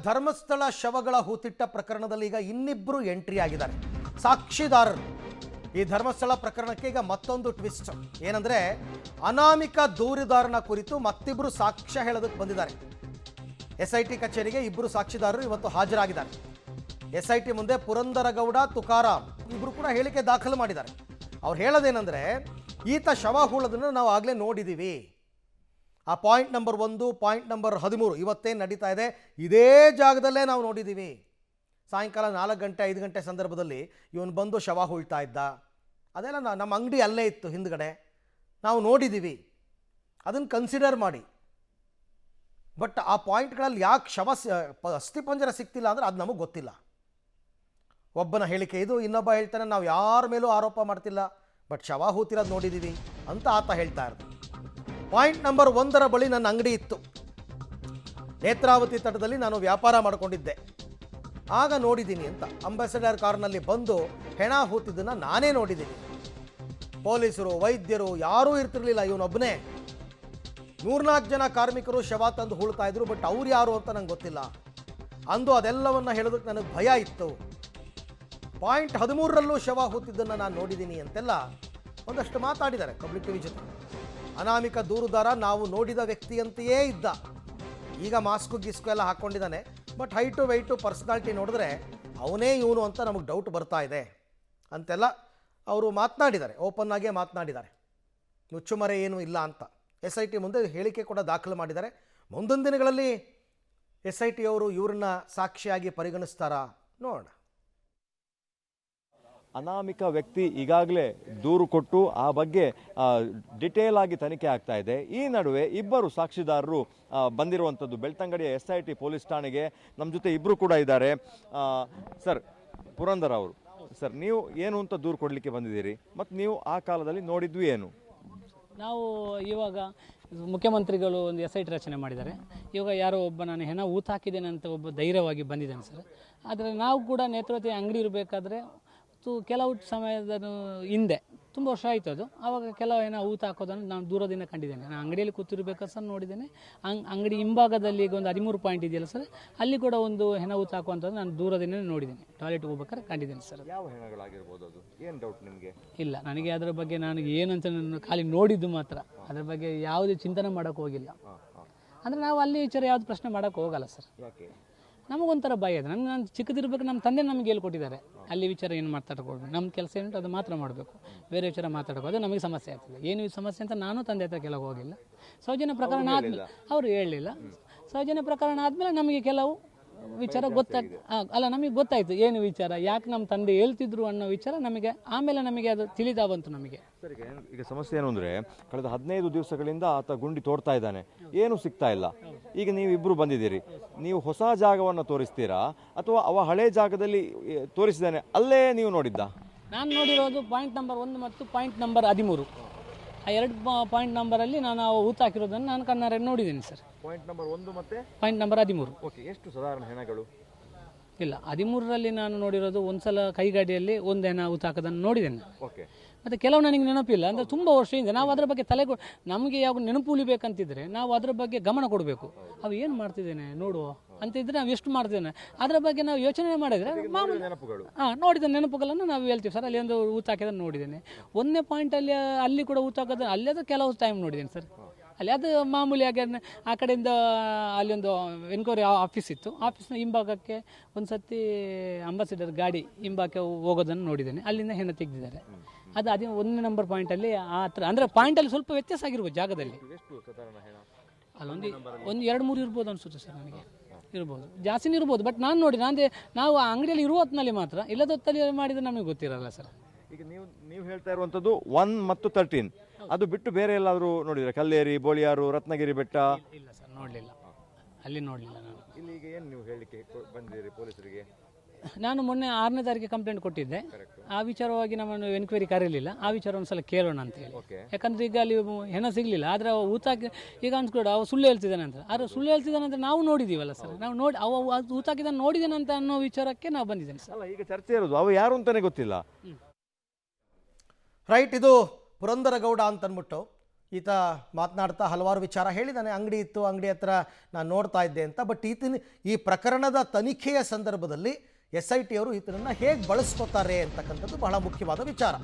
ಧರ್ಮಸ್ಥಳ ಶವಗಳ ಹೂತಿಟ್ಟ ಪ್ರಕರಣದಲ್ಲಿ ಈಗ ಇನ್ನಿಬ್ಬರು ಎಂಟ್ರಿ ಆಗಿದ್ದಾರೆ, ಸಾಕ್ಷಿದಾರರು. ಈ ಧರ್ಮಸ್ಥಳ ಪ್ರಕರಣಕ್ಕೆ ಈಗ ಮತ್ತೊಂದು ಟ್ವಿಸ್ಟ್ ಏನಂದ್ರೆ, ಅನಾಮಿಕ ದೂರುದಾರನ ಕುರಿತು ಮತ್ತಿಬ್ಬರು ಸಾಕ್ಷ್ಯ ಹೇಳೋದಕ್ಕೆ ಬಂದಿದ್ದಾರೆ. SIT ಕಚೇರಿಗೆ ಇಬ್ಬರು ಸಾಕ್ಷಿದಾರರು ಇವತ್ತು ಹಾಜರಾಗಿದ್ದಾರೆ. SIT ಮುಂದೆ ಪುರಂದರಗೌಡ, ತುಕಾರಾಮ್ ಇಬ್ಬರು ಕೂಡ ಹೇಳಿಕೆ ದಾಖಲು ಮಾಡಿದ್ದಾರೆ. ಅವ್ರು ಹೇಳೋದೇನೆಂದರೆ, ಈತ ಶವ ಹೂಳೋದನ್ನು ನಾವು ಆಗಲೇ ನೋಡಿದ್ದೀವಿ. ಆ ಪಾಯಿಂಟ್ ನಂಬರ್ 1, ಪಾಯಿಂಟ್ ನಂಬರ್ 13 ಇವತ್ತೇನು ನಡೀತಾ ಇದೆ ಇದೇ ಜಾಗದಲ್ಲೇ ನಾವು ನೋಡಿದ್ದೀವಿ. ಸಾಯಂಕಾಲ 4 ಗಂಟೆ 5 ಗಂಟೆ ಸಂದರ್ಭದಲ್ಲಿ ಇವನು ಬಂದು ಶವ ಹೂಳ್ತಾ ಇದ್ದ. ಅದೆಲ್ಲ ನಮ್ಮ ಅಂಗಡಿ ಅಲ್ಲೇ ಇತ್ತು ಹಿಂದ್ಗಡೆ, ನಾವು ನೋಡಿದ್ದೀವಿ. ಅದನ್ನು ಕನ್ಸಿಡರ್ ಮಾಡಿ. ಬಟ್ ಆ ಪಾಯಿಂಟ್ಗಳಲ್ಲಿ ಯಾಕೆ ಅಸ್ಥಿಪಂಜರ ಸಿಗ್ತಿಲ್ಲ ಅಂದರೆ ಅದು ನಮಗೆ ಗೊತ್ತಿಲ್ಲ. ಒಬ್ಬನ ಹೇಳಿಕೆ ಇದು, ಇನ್ನೊಬ್ಬ ಹೇಳ್ತಾನೆ ನಾವು ಯಾರ ಮೇಲೂ ಆರೋಪ ಮಾಡ್ತಿಲ್ಲ, ಬಟ್ ಶವ ಹೂತಿರೋದು ನೋಡಿದ್ದೀವಿ ಅಂತ ಆತ ಹೇಳ್ತಾ ಇರೋದು. ಪಾಯಿಂಟ್ ನಂಬರ್ 1 ಬಳಿ ನನ್ನ ಅಂಗಡಿ ಇತ್ತು. ನೇತ್ರಾವತಿ ತಟದಲ್ಲಿ ನಾನು ವ್ಯಾಪಾರ ಮಾಡಿಕೊಂಡಿದ್ದೆ, ಆಗ ನೋಡಿದ್ದೀನಿ ಅಂತ. ಅಂಬಾಸಿಡರ್ ಕಾರ್ನಲ್ಲಿ ಬಂದು ಹೆಣ ಹೂತಿದ್ದನ್ನು ನಾನೇ ನೋಡಿದ್ದೀನಿ. ಪೊಲೀಸರು, ವೈದ್ಯರು ಯಾರೂ ಇರ್ತಿರ್ಲಿಲ್ಲ, ಇವನೊಬ್ಬನೇ. 104 ಜನ ಕಾರ್ಮಿಕರು ಶವ ತಂದು ಹೂಳ್ತಾ ಇದ್ರು, ಬಟ್ ಅವ್ರು ಯಾರು ಅಂತ ನಂಗೆ ಗೊತ್ತಿಲ್ಲ. ಅಂದು ಅದೆಲ್ಲವನ್ನು ಹೇಳೋದಕ್ಕೆ ನನಗೆ ಭಯ ಇತ್ತು. ಪಾಯಿಂಟ್ 13ರಲ್ಲೂ ಶವ ಹೂತಿದ್ದನ್ನು ನಾನು ನೋಡಿದ್ದೀನಿ ಅಂತೆಲ್ಲ ಒಂದಷ್ಟು ಮಾತಾಡಿದ್ದಾರೆ ಪಬ್ಲಿಕ್ ಟಿವಿ ಜೊತೆ. ಅನಾಮಿಕ ದೂರುದಾರ ನಾವು ನೋಡಿದ ವ್ಯಕ್ತಿಯಂತೆಯೇ ಇದ್ದ. ಈಗ ಮಾಸ್ಕು ಗಿಸ್ಕು ಎಲ್ಲ ಹಾಕ್ಕೊಂಡಿದ್ದಾನೆ, ಬಟ್ ಹೈಟು ವೆಯ್ಟು ಪರ್ಸ್ನಾಲಿಟಿ ನೋಡಿದ್ರೆ ಅವನೇ ಇವನು ಅಂತ ನಮಗೆ ಡೌಟ್ ಬರ್ತಾ ಇದೆ ಅಂತೆಲ್ಲ ಅವರು ಮಾತನಾಡಿದ್ದಾರೆ. ಓಪನ್ ಆಗೇ ಮಾತನಾಡಿದ್ದಾರೆ, ಮುಚ್ಚುಮರೆ ಏನೂ ಇಲ್ಲ ಅಂತ. SIT ಮುಂದೆ ಹೇಳಿಕೆ ಕೂಡ ದಾಖಲು ಮಾಡಿದ್ದಾರೆ. ಮುಂದಿನ ದಿನಗಳಲ್ಲಿ SIT ಅವರು ಇವ್ರನ್ನ ಸಾಕ್ಷಿಯಾಗಿ ಪರಿಗಣಿಸ್ತಾರಾ ನೋಡೋಣ. ಅನಾಮಿಕ ವ್ಯಕ್ತಿ ಈಗಾಗಲೇ ದೂರು ಕೊಟ್ಟು ಆ ಬಗ್ಗೆ ಡಿಟೇಲ್ ಆಗಿ ತನಿಖೆ ಆಗ್ತಾ ಇದೆ. ಈ ನಡುವೆ ಇಬ್ಬರು ಸಾಕ್ಷಿದಾರರು ಬಂದಿರುವಂಥದ್ದು ಬೆಳ್ತಂಗಡಿಯ SIT ಪೊಲೀಸ್ ಠಾಣೆಗೆ. ನಮ್ಮ ಜೊತೆ ಇಬ್ಬರು ಕೂಡ ಇದ್ದಾರೆ. ಸರ್, ಪುರಂದರ್ ಅವರು, ಸರ್ ನೀವು ಏನು ಅಂತ ದೂರು ಕೊಡಲಿಕ್ಕೆ ಬಂದಿದ್ದೀರಿ, ಮತ್ತು ನೀವು ಆ ಕಾಲದಲ್ಲಿ ನೋಡಿದ್ವಿ ಏನು? ನಾವು ಇವಾಗ ಮುಖ್ಯಮಂತ್ರಿಗಳು ಒಂದು SIT ರಚನೆ ಮಾಡಿದ್ದಾರೆ. ಇವಾಗ ಯಾರೋ ಒಬ್ಬ ನಾನು ಹೆಣ ಹಾಕಿದ್ದೇನೆ ಅಂತ ಒಬ್ಬ ಧೈರ್ಯವಾಗಿ ಬಂದಿದ್ದಾನೆ ಸರ್. ಆದರೆ ನಾವು ಕೂಡ ನೇತ್ರಾವತಿ ಅಂಗಡಿ ಇರಬೇಕಾದ್ರೆ ಕೆಲವು ಸಮಯದ ಹಿಂದೆ ತುಂಬ ವರ್ಷ ಆಯಿತು ಅದು, ಆವಾಗ ಕೆಲವು ಏನೋ ಹಾಕೋದನ್ನು ನಾನು ದೂರದಿಂದ ಕಂಡಿದ್ದೇನೆ. ನಾನು ಅಂಗಡಿಯಲ್ಲಿ ಕೂತಿರ್ಬೇಕಾದ್ರೆ ಸರ್ ನೋಡಿದ್ದೇನೆ. ಅಂಗಡಿ ಹಿಂಭಾಗದಲ್ಲಿ ಈಗ ಒಂದು 13 ಪಾಯಿಂಟ್ ಇದೆಯಲ್ಲ ಸರ್, ಅಲ್ಲಿ ಕೂಡ ಒಂದು ಹೆಣ ಹಾಕುವಂಥದ್ದು ನಾನು ದೂರದಿಂದ ನೋಡಿದ್ದೇನೆ. ಟಾಯ್ಲೆಟ್ಗೆ ಹೋಗ್ಬೇಕಾದ್ರೆ ಕಂಡಿದ್ದೇನೆ ಸರ್. ಯಾವ ಹೆಣಗಳಾಗಿರ್ಬೋದು, ಅದು ಏನು ಡೌಟ್ ನಿಮಗೆ? ಇಲ್ಲ, ನನಗೆ ಅದರ ಬಗ್ಗೆ ನನಗೆ ಏನಂತ ನಾನು ಖಾಲಿ ನೋಡಿದ್ದು ಮಾತ್ರ, ಅದರ ಬಗ್ಗೆ ಯಾವುದೇ ಚಿಂತನೆ ಮಾಡೋಕ್ಕೆ ಹೋಗಿಲ್ಲ. ಅಂದರೆ ನಾವು ಅಲ್ಲಿ ವಿಚಾರ ಯಾವುದು ಪ್ರಶ್ನೆ ಮಾಡೋಕ್ಕೆ ಹೋಗಲ್ಲ ಸರ್. ಯಾಕೆ? ನಮಗೊಂಥರ ಭಯ ಇದೆ. ನಾನು ಚಿಕ್ಕದಿರ್ಬೇಕು, ನಮ್ಮ ತಂದೆ ನಮಗೆ ಹೇಳ್ಕೊಟ್ಟಿದ್ದಾರೆ, ಅಲ್ಲಿ ವಿಚಾರ ಏನು ಮಾತಾಡ್ಕೊಳ್ಬೇಕು, ನಮ್ಮ ಕೆಲಸ ಏನುಂಟು ಅದು ಮಾತ್ರ ಮಾಡಬೇಕು, ಬೇರೆ ವಿಚಾರ ಮಾತಾಡ್ಬೋದು, ಅದು ನಮಗೆ ಸಮಸ್ಯೆ ಆಗ್ತದೆ. ಏನು ಸಮಸ್ಯೆ ಅಂತ ನಾನು ತಂದೆ ಹತ್ರ ಕೆಲವು ಹೋಗಿಲ್ಲ. ಸೌಜನ್ಯ ಪ್ರಕರಣ ಆದಮೇಲೆ ಅವರು ಹೇಳಲಿಲ್ಲ. ಸೌಜನ್ಯ ಪ್ರಕರಣ ಆದಮೇಲೆ ನಮಗೆ ಕೆಲವು ವಿಚಾರ ಅಲ್ಲ ನಮಗೆ ಗೊತ್ತಾಯಿತು ಏನು ವಿಚಾರ, ಯಾಕೆ ನಮ್ಮ ತಂದೆ ಹೇಳ್ತಿದ್ರು ಅನ್ನೋ ವಿಚಾರ ನಮಗೆ ಆಮೇಲೆ ನಮಗೆ ಅದು ತಿಳಿತಾ ಬಂತು ನಮಗೆ. ಸರಿ, ಈಗ ಸಮಸ್ಯೆ ಏನು ಅಂದರೆ, ಕಳೆದ 15 ದಿವಸಗಳಿಂದ ಆತ ಗುಂಡಿ ತೋಡ್ತಾ ಇದ್ದಾನೆ, ಏನು ಸಿಗ್ತಾ ಇಲ್ಲ. ಈಗ ನೀವು ಇಬ್ಬರು ಬಂದಿದ್ದೀರಿ, ನೀವು ಹೊಸ ಜಾಗವನ್ನು ತೋರಿಸ್ತೀರಾ ಅಥವಾ ಅವ ಹಳೆ ಜಾಗದಲ್ಲಿ ತೋರಿಸಿದ್ದಾನೆ ಅಲ್ಲೇ ನೀವು ನೋಡಿದ್ದ? ನಾನು ನೋಡಿರೋದು ಪಾಯಿಂಟ್ ನಂಬರ್ 1 ಮತ್ತು ಪಾಯಿಂಟ್ ನಂಬರ್ 13. ಆ 2 ಪಾಯಿಂಟ್ ನಂಬರಲ್ಲಿ ನಾನು ಹಾಕಿರೋದನ್ನು ನಾನು ಕಣ್ಣಾರೆ ನೋಡಿದ್ದೀನಿ ಸರ್. ಪಾಯಿಂಟ್ ನಂಬರ್ 1 ಮತ್ತು ಪಾಯಿಂಟ್ ನಂಬರ್ 13. ಓಕೆ, ಎಷ್ಟು ಸಾಧಾರಣ ಹೆಣಗಳು? ಇಲ್ಲ, 13ರಲ್ಲಿ ನಾನು ನೋಡಿರೋದು ಒಂದ್ಸಲ ಕೈಗಾಡಿಯಲ್ಲಿ ಒಂದು ಹೆಣ ಹಾಕೋದನ್ನು ನೋಡಿದ್ದೇನೆ. ಓಕೆ. ಮತ್ತು ಕೆಲವು ನನಗೆ ನೆನಪಿಲ್ಲ, ಅಂದರೆ ತುಂಬ ವರ್ಷದಿಂದ ನಾವು ಅದರ ಬಗ್ಗೆ ನಮಗೆ ಯಾವ ನೆನಪು ಉಳಿಬೇಕಂತಿದ್ರೆ ನಾವು ಅದರ ಬಗ್ಗೆ ಗಮನ ಕೊಡಬೇಕು. ಅವು ಏನು ಮಾಡ್ತಿದ್ದೇನೆ ನೋಡುವ ಅಂತಿದ್ರೆ ನಾವು ಎಷ್ಟು ಮಾಡ್ತಿದ್ದೇನೆ ಅದರ ಬಗ್ಗೆ ನಾವು ಯೋಚನೆ ಮಾಡಿದರೆ ಮಾಮೂಲಿ ನೋಡಿದ ನೆನಪುಗಳನ್ನು ನಾವು ಹೇಳ್ತೀವಿ ಸರ್. ಅಲ್ಲಿ ಒಂದು ಹಾಕಿದ್ದನ್ನು ನೋಡಿದ್ದೇನೆ. 1ನೇ ಪಾಯಿಂಟಲ್ಲಿ ಅಲ್ಲಿ ಕೂಡ ಹಾಕೋದು ಅಲ್ಲಿ ಅದು ಕೆಲವು ಟೈಮ್ ನೋಡಿದ್ದೇನೆ ಸರ್. ಅಲ್ಲಿ ಅದು ಮಾಮೂಲಿಯಾಗಿ ಆ ಕಡೆಯಿಂದ ಅಲ್ಲಿ ಒಂದು ಎನ್ಕ್ವೈರಿ ಆಫೀಸ್ ಇತ್ತು, ಆಫೀಸ್ನ ಹಿಂಭಾಗಕ್ಕೆ ಒಂದು ಸರ್ತಿ ಅಂಬಾಸಿಡರ್ ಗಾಡಿ ಹಿಂಭಾಗಕ್ಕೆ ಹೋಗೋದನ್ನು ನೋಡಿದ್ದೇನೆ. ಅಲ್ಲಿಂದ ಹೆಣ ತೆಗೆದಿದ್ದಾರೆ. ಅದು 1ನೇ ನಂಬರ್ ಪಾಯಿಂಟಲ್ಲಿ ಆ ಹತ್ರ, ಅಂದರೆ ಪಾಯಿಂಟಲ್ಲಿ ಸ್ವಲ್ಪ ವ್ಯತ್ಯಾಸ ಆಗಿರ್ಬೋದು ಜಾಗದಲ್ಲಿ. ಅಲ್ಲೊಂದು 2-3 ಇರ್ಬೋದು ಅನಿಸುತ್ತೆ ಸರ್ ನನಗೆ, ಇರ್ಬೋದು, ಜಾಸ್ತಿನೇ ಇರ್ಬೋದು. ಬಟ್ ನಾನು ನೋಡಿ ನಾವು ಅಂಗಡಿಯಲ್ಲಿ ಇರುವ ಹೊತ್ತಿನಲ್ಲಿ ಮಾತ್ರ, ಇಲ್ಲದ ಹೊತ್ತಲ್ಲಿ ಮಾಡಿದರೆ ನಮಗೆ ಗೊತ್ತಿರಲ್ಲ ಸರ್. ಈಗ ನೀವು ಹೇಳ್ತಾ ಇರುವಂಥದ್ದು 1 ಮತ್ತು 13, ಅದು ಬಿಟ್ಟು ಬೇರೆ ಎಲ್ಲಾದರೂ ನೋಡಿದ್ರೆ ಕಲ್ಲೇರಿ, ಬೋಳಿಯಾರು, ರತ್ನಗಿರಿ ಬೆಟ್ಟ? ಇಲ್ಲ ಸರ್, ನೋಡಲಿಲ್ಲ, ಅಲ್ಲಿ ನೋಡಲಿಲ್ಲ ನಾನು. ಇಲ್ಲಿ ಈಗ ಏನು ನೀವು ಹೇಳಲಿಕ್ಕೆ ಬಂದಿದ್ದೀರಿ ಪೊಲೀಸರಿಗೆ? ನಾನು ಮೊನ್ನೆ 6ನೇ ತಾರೀಕಿಗೆ ಕಂಪ್ಲೇಂಟ್ ಕೊಟ್ಟಿದ್ದೆ. ಆ ವಿಚಾರವಾಗಿ ನಮ್ಮನ್ನು ಎನ್ಕ್ವೈರಿ ಕರೀಲಿಲ್ಲ. ಆ ವಿಚಾರ ಒಂದ್ಸಲ ಕೇಳೋಣ ಅಂತ ಹೇಳಿ. ಯಾಕಂದರೆ ಈಗ ಅಲ್ಲಿ ಹೆಣ ಸಿಗಲಿಲ್ಲ. ಆದರೆ ಅವ ಈಗ ಅನ್ಸ್ಕೊಡು ಅವ ಸುಳ್ಳು ಹೇಳ್ತಿದ್ದಾನೆ ಅಂತ. ಆದರೆ ಸುಳ್ಳು ಹೇಳ್ತಿದ್ದಾನೆ ಅಂತ ನಾವು ನೋಡಿದ್ದೀವಲ್ಲ ಸರ್, ನಾವು ನೋಡಿ ಅವ ಊತಾಕಿದ್ದಾನೆ ನೋಡಿದ್ದೇನೆ ಅಂತ ಅನ್ನೋ ವಿಚಾರಕ್ಕೆ ನಾವು ಬಂದಿದ್ದೇನೆ ಸರ್. ಅಲ್ಲ, ಈಗ ಚರ್ಚೆ ಇರೋದು ಅವ ಯಾರು ಅಂತಲೇ ಗೊತ್ತಿಲ್ಲ. ರೈಟ್, ಇದು ಪುರಂದರಗೌಡ ಅಂತನ್ಬಿಟ್ಟು ಈತ ಮಾತನಾಡ್ತಾ ಹಲವಾರು ವಿಚಾರ ಹೇಳಿದ್ದಾನೆ. ಅಂಗಡಿ ಇತ್ತು, ಅಂಗಡಿ ಹತ್ರ ನಾನು ನೋಡ್ತಾ ಇದ್ದೆ ಅಂತ. ಬಟ್ ಈ ಪ್ರಕರಣದ ತನಿಖೆಯ ಸಂದರ್ಭದಲ್ಲಿ SIT ಅವರು ಈತನನ್ನು ಹೇಗೆ ಬಳಸ್ಕೊತಾರೆ ಅಂತಕ್ಕಂಥದ್ದು ಬಹಳ ಮುಖ್ಯವಾದ ವಿಚಾರ.